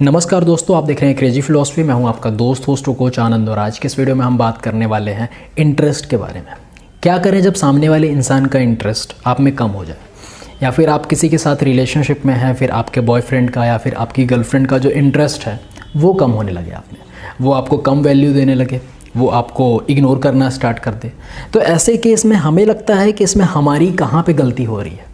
नमस्कार दोस्तों, आप देख रहे हैं क्रेजी फिलॉसफी। मैं हूं आपका दोस्त होस्ट कोच आनंद और आज के इस वीडियो में हम बात करने वाले हैं इंटरेस्ट के बारे में। क्या करें जब सामने वाले इंसान का इंटरेस्ट आप में कम हो जाए, या फिर आप किसी के साथ रिलेशनशिप में हैं, फिर आपके बॉयफ्रेंड का या फिर आपकी गर्लफ्रेंड का जो इंटरेस्ट है वो कम होने लगे आप में, वो आपको कम वैल्यू देने लगे, वो आपको इग्नोर करना स्टार्ट कर दे। तो ऐसे केस में हमें लगता है कि इसमें हमारी कहाँ पे गलती हो रही है।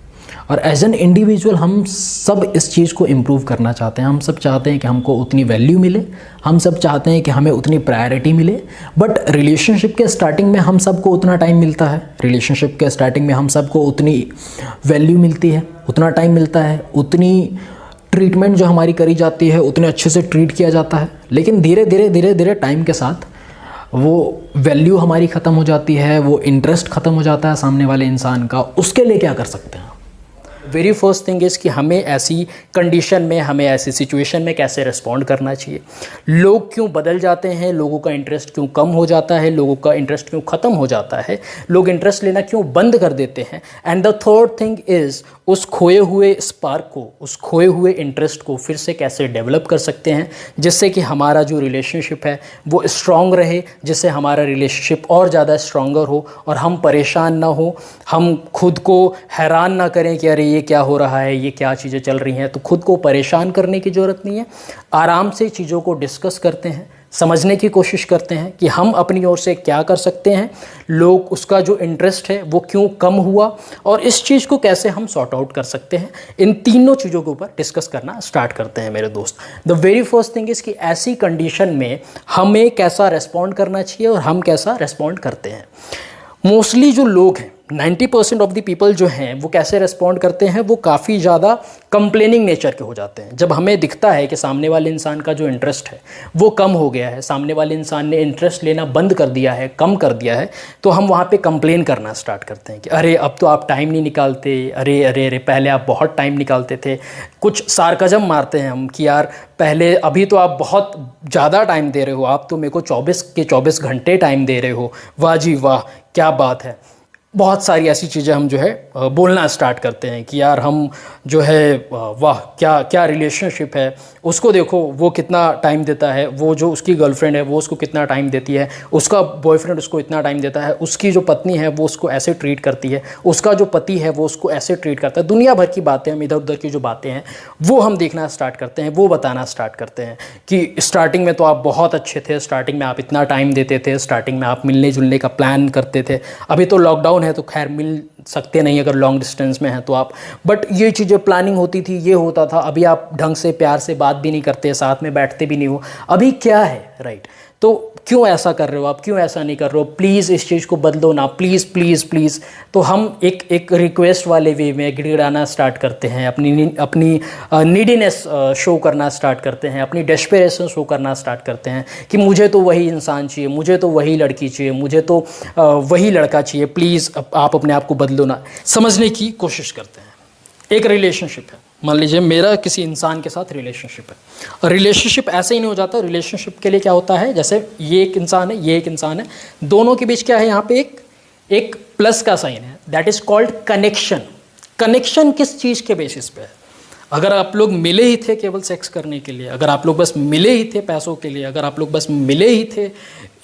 और एज एन इंडिविजुअल हम सब इस चीज़ को इम्प्रूव करना चाहते हैं। हम सब चाहते हैं कि हमको उतनी वैल्यू मिले, हम सब चाहते हैं कि हमें उतनी प्रायोरिटी मिले। बट रिलेशनशिप के स्टार्टिंग में हम सबको उतना टाइम मिलता है, रिलेशनशिप के स्टार्टिंग में हम सबको उतनी वैल्यू मिलती है, उतना टाइम मिलता है, उतनी ट्रीटमेंट जो हमारी करी जाती है, उतने अच्छे से ट्रीट किया जाता है। लेकिन धीरे धीरे टाइम के साथ वो वैल्यू हमारी ख़त्म हो जाती है, वो इंटरेस्ट ख़त्म हो जाता है सामने वाले इंसान का। उसके लिए क्या कर सकते हैं? वेरी फर्स्ट थिंग इज़ कि हमें ऐसी कंडीशन में, हमें ऐसी सिचुएशन में कैसे रिस्पॉन्ड करना चाहिए। लोग क्यों बदल जाते हैं, लोगों का इंटरेस्ट क्यों कम हो जाता है, लोगों का इंटरेस्ट क्यों ख़त्म हो जाता है, लोग इंटरेस्ट लेना क्यों बंद कर देते हैं। And the third thing is उस खोए हुए स्पार्क को, उस खोए हुए इंटरेस्ट को फिर से कैसे डेवलप कर सकते हैं, जिससे कि हमारा जो रिलेशनशिप है वो स्ट्रॉन्ग रहे, जिससे हमारा रिलेशनशिप और ज़्यादा स्ट्रॉन्गर हो और हम परेशान ना हो, हम खुद को हैरान ना करें कि अरे ये क्या हो रहा है, ये क्या चीज़ें चल रही हैं। तो खुद को परेशान करने की ज़रूरत नहीं है। आराम से चीज़ों को डिस्कस करते हैं, समझने की कोशिश करते हैं कि हम अपनी ओर से क्या कर सकते हैं, लोग उसका जो इंटरेस्ट है वो क्यों कम हुआ और इस चीज़ को कैसे हम सॉर्ट आउट कर सकते हैं। इन तीनों चीज़ों के ऊपर डिस्कस करना स्टार्ट करते हैं मेरे दोस्त। The very first thing is कि ऐसी कंडीशन में हमें कैसा रेस्पॉन्ड करना चाहिए और हम कैसा रेस्पॉन्ड करते हैं। मोस्टली जो लोग हैं, 90% ऑफ द पीपल जो हैं वो कैसे रेस्पॉन्ड करते हैं, वो काफ़ी ज़्यादा कंप्लेनिंग नेचर के हो जाते हैं। जब हमें दिखता है कि सामने वाले इंसान का जो इंटरेस्ट है वो कम हो गया है, सामने वाले इंसान ने इंटरेस्ट लेना बंद कर दिया है, कम कर दिया है, तो हम वहाँ पे कंप्लेन करना स्टार्ट करते हैं कि अरे अब तो आप टाइम नहीं निकालते, अरे अरे अरे पहले आप बहुत टाइम निकालते थे। कुछ सार्कजम मारते हैं हम कि यार पहले, अभी तो आप बहुत ज़्यादा टाइम दे रहे हो, आप तो मेरे को 24 के 24 घंटे टाइम दे रहे हो, वाह जी वाह क्या बात है। बहुत सारी ऐसी चीज़ें हम जो है बोलना स्टार्ट करते हैं कि यार हम जो है वाह क्या क्या रिलेशनशिप है, उसको देखो वो कितना टाइम देता है, वो जो उसकी गर्लफ्रेंड है वो उसको कितना टाइम देती है, उसका बॉयफ्रेंड उसको इतना टाइम देता है, उसकी जो पत्नी है वो उसको ऐसे ट्रीट करती है, उसका जो पति है वो उसको ऐसे ट्रीट करता है। दुनिया भर की बातें, हम इधर उधर की जो बातें हैं वो हम देखना स्टार्ट करते हैं, वो बताना स्टार्ट करते हैं कि स्टार्टिंग में तो आप बहुत अच्छे थे, स्टार्टिंग में आप इतना टाइम देते थे, स्टार्टिंग में आप मिलने जुलने का प्लान करते थे, अभी तो लॉकडाउन है तो खैर मिल सकते नहीं अगर लॉन्ग डिस्टेंस में है तो आप, बट ये चीज़ें प्लानिंग होती थी, ये होता था। अभी आप ढंग से प्यार से बात भी नहीं करते, साथ में बैठते भी नहीं हो, अभी क्या है, राइट? तो क्यों ऐसा कर रहे हो आप, क्यों ऐसा नहीं कर रहे हो, प्लीज़ इस चीज़ को बदलो ना, प्लीज़ प्लीज़ प्लीज़। तो हम एक रिक्वेस्ट वाले वे में गिड़गिड़ाना स्टार्ट करते हैं, अपनी नीडीनेस शो करना स्टार्ट करते हैं, अपनी डेस्परेशन शो करना स्टार्ट करते हैं कि मुझे तो वही इंसान चाहिए, मुझे तो वही लड़की चाहिए, मुझे तो वही लड़का चाहिए, प्लीज़ आप अपने आप को बदलो ना। समझने की कोशिश करते हैं। एक रिलेशनशिप है, मान लीजिए मेरा किसी इंसान के साथ रिलेशनशिप है, और रिलेशनशिप ऐसे ही नहीं हो जाता। रिलेशनशिप के लिए क्या होता है, जैसे ये एक इंसान है, ये एक इंसान है, दोनों के बीच क्या है, यहाँ पे एक प्लस का साइन है, that is called connection. Connection किस चीज़ के बेसिस पे है? अगर आप लोग मिले ही थे केवल सेक्स करने के लिए, अगर आप लोग बस मिले ही थे पैसों के लिए, अगर आप लोग बस मिले ही थे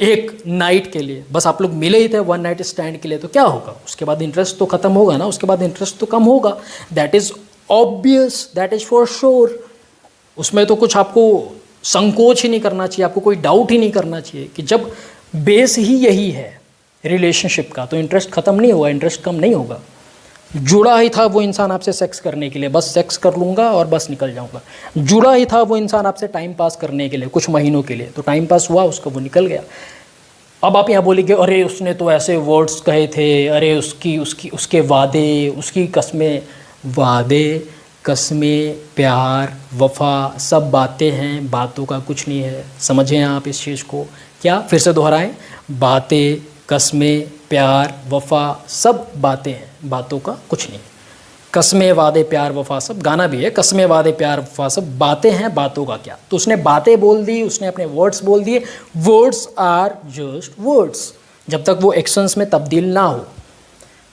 एक नाइट के लिए, बस आप लोग मिले ही थे वन नाइट स्टैंड के लिए, तो क्या होगा? उसके बाद इंटरेस्ट तो ख़त्म होगा ना, उसके बाद इंटरेस्ट तो कम होगा। That is obvious, that is for sure. उसमें तो कुछ आपको संकोच ही नहीं करना चाहिए, आपको कोई डाउट ही नहीं करना चाहिए कि जब बेस ही यही है रिलेशनशिप का, तो इंटरेस्ट ख़त्म नहीं होगा, इंटरेस्ट कम नहीं होगा। जुड़ा ही था वो इंसान आपसे सेक्स करने के लिए, बस सेक्स कर लूँगा और बस निकल जाऊँगा। जुड़ा ही था वो इंसान आपसे टाइम पास करने के लिए कुछ महीनों के लिए, तो टाइम पास हुआ उसका, वो निकल गया। अब आप यहाँ बोलेंगे अरे उसने तो ऐसे वर्ड्स कहे थे, अरे उसके वादे, उसकी कस्में। वादे, कस्में, प्यार, वफा सब बातें हैं, बातों का कुछ नहीं है। समझें आप इस चीज़ को। क्या, फिर से दोहराएं, बातें, कस्में, प्यार, वफा सब बातें हैं, बातों का कुछ नहीं। कस्में, वादे, प्यार, वफा सब, गाना भी है, कस्में, वादे, प्यार, वफा सब बातें हैं, बातों का क्या। तो उसने बातें बोल दी, उसने अपने वर्ड्स बोल दिए। वर्ड्स आर जस्ट वर्ड्स, जब तक वो एक्शंस में तब्दील ना हो।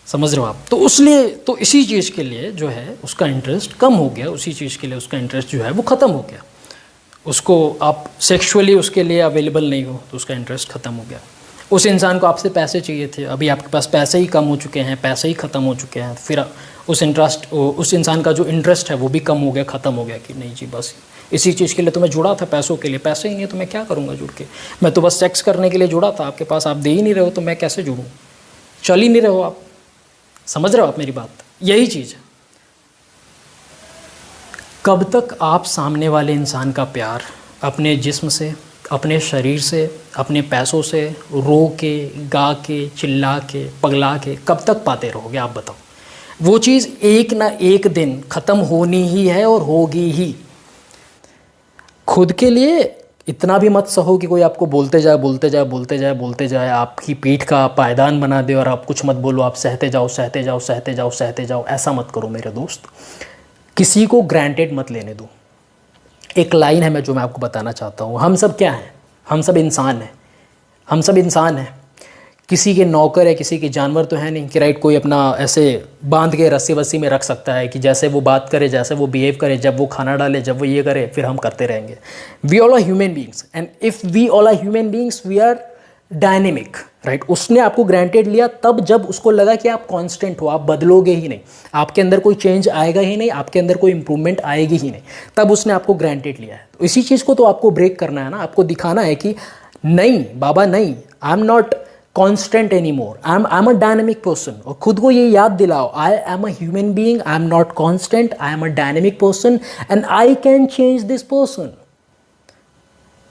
समझ रहे हो आप? तो इसलिए तो इसी चीज़ के लिए जो है उसका इंटरेस्ट कम हो गया, उसी चीज़ के लिए उसका इंटरेस्ट जो है वो ख़त्म हो गया। उसको आप सेक्सुअली उसके लिए अवेलेबल नहीं हो तो उसका इंटरेस्ट ख़त्म हो गया। उस इंसान को आपसे पैसे चाहिए थे, अभी आपके पास पैसे ही कम हो चुके हैं, पैसे ही ख़त्म हो चुके हैं, फिर उस इंसान का जो इंटरेस्ट है वो भी कम हो गया, ख़त्म हो गया कि नहीं जी बस इसी चीज़ के लिए तो मैं जुड़ा था, पैसों के लिए, पैसे ही नहीं है तो मैं क्या करूँगा जुड़ के, मैं तो बस सेक्स करने के लिए जुड़ा था, आपके पास आप दे ही नहीं रहे हो तो मैं कैसे जुड़ूँ, चल ही नहीं रहे हो आप। समझ रहे हो आप मेरी बात? यही चीज़ है। कब तक आप सामने वाले इंसान का प्यार अपने जिस्म से, अपने शरीर से, अपने पैसों से रो के, गा के, चिल्ला के, पगला के कब तक पाते रहोगे आप बताओ? वो चीज़ एक ना एक दिन ख़त्म होनी ही है और होगी ही। खुद के लिए इतना भी मत सहो कि कोई आपको बोलते जाए बोलते जाए बोलते जाए बोलते जाए, आपकी पीठ का पायदान बना दे और आप कुछ मत बोलो, आप सहते जाओ सहते जाओ सहते जाओ सहते जाओ। ऐसा मत करो मेरे दोस्त। किसी को ग्रांटेड मत लेने दो। एक लाइन है जो मैं आपको बताना चाहता हूँ, हम सब क्या हैं? हम सब इंसान हैं, हम सब इंसान हैं। किसी के नौकर है, किसी के जानवर तो है नहीं कि राइट कोई अपना ऐसे बांध के रस्सी वस्सी में रख सकता है कि जैसे वो बात करे, जैसे वो बिहेव करे, जब वो खाना डाले, जब वो ये करे, फिर हम करते रहेंगे। We all are human beings and if we all are human beings we are dynamic, right. उसने आपको ग्रांटेड लिया तब जब उसको लगा कि आप कांस्टेंट हो, आप बदलोगे ही नहीं, आपके अंदर कोई चेंज आएगा ही नहीं, आपके अंदर कोई इंप्रूवमेंट आएगी ही नहीं, तब उसने आपको ग्रांटेड लिया है। तो इसी चीज़ को तो आपको ब्रेक करना है ना, आपको दिखाना है कि नहीं बाबा नहीं, I am not constant any more, I am a dynamic person. और खुद को ये याद दिलाओ, I am a human being, I am not constant, I am a dynamic person and I can change this person.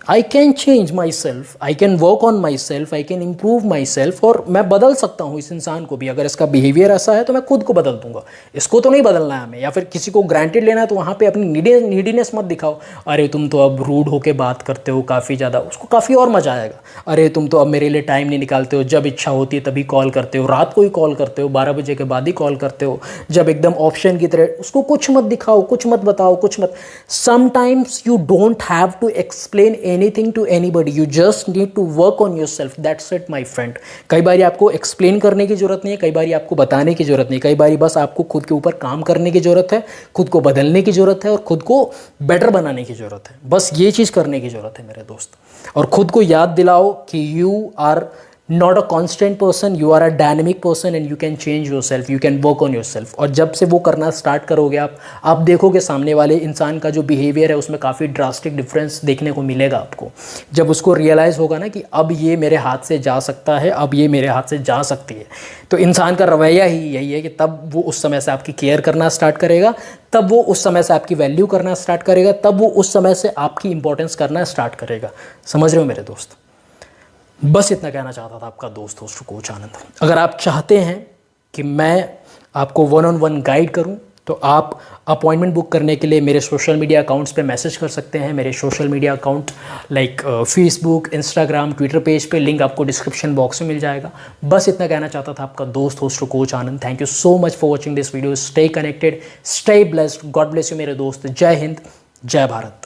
I can change myself, I can work on myself, I can improve myself। और मैं बदल सकता हूँ इस इंसान को भी। अगर इसका बिहेवियर ऐसा है तो मैं खुद को बदल दूंगा, इसको तो नहीं बदलना है हमें। या फिर किसी को ग्रांटेड लेना है तो वहाँ पे अपनी नीडीनेस मत दिखाओ। अरे तुम तो अब रूड होके बात करते हो काफ़ी ज़्यादा, उसको काफ़ी और मज़ा आएगा। अरे तुम तो अब मेरे लिए टाइम नहीं निकालते हो, जब इच्छा होती है तभी कॉल करते हो, रात को ही कॉल करते हो, 12 बजे के बाद ही कॉल करते हो, जब एकदम ऑप्शन की तरह। उसको कुछ मत दिखाओ, कुछ मत बताओ, कुछ मत। Sometimes you don't have to explain anything to anybody, you just need to work on yourself, that's it my friend. कई बार आपको एक्सप्लेन करने की जरूरत नहीं है, कई बार आपको बताने की जरूरत नहीं, कई बार बस आपको खुद के ऊपर काम करने की जरूरत है, खुद को बदलने की जरूरत है और खुद को बेटर बनाने की जरूरत है। बस ये चीज़ करने की जरूरत है मेरे दोस्त। और खुद को याद दिलाओ कि you are not a constant person, you are a dynamic person and you can change yourself, you can work on yourself। और जब से वो करना स्टार्ट करोगे आप देखोगे सामने वाले इंसान का जो बिहेवियर है उसमें काफ़ी ड्रास्टिक डिफरेंस देखने को मिलेगा आपको। जब उसको रियलाइज़ होगा ना कि अब ये मेरे हाथ से जा सकता है, अब ये मेरे हाथ से जा सकती है, तो इंसान का रवैया ही यही है कि तब वो उस समय से आपकी केयर करना स्टार्ट करेगा, तब वो उस समय से आपकी वैल्यू करना स्टार्ट करेगा, तब वो उस समय से आपकी इंपॉर्टेंस करना स्टार्ट करेगा। समझ रहे हो मेरे दोस्त? बस इतना कहना चाहता था आपका दोस्त होस्ट कोच आनंद। अगर आप चाहते हैं कि मैं आपको 1-on-1 गाइड करूं तो आप अपॉइंटमेंट बुक करने के लिए मेरे सोशल मीडिया अकाउंट्स पे मैसेज कर सकते हैं। मेरे social media account like Facebook, Instagram, Twitter page पे लिंक आपको डिस्क्रिप्शन बॉक्स में मिल जाएगा। बस इतना कहना चाहता था आपका दोस्त host coach Anand. Thank you so much for watching this video. Stay connected, stay blessed, God bless you मेरे दोस्त। जय हिंद, जय भारत।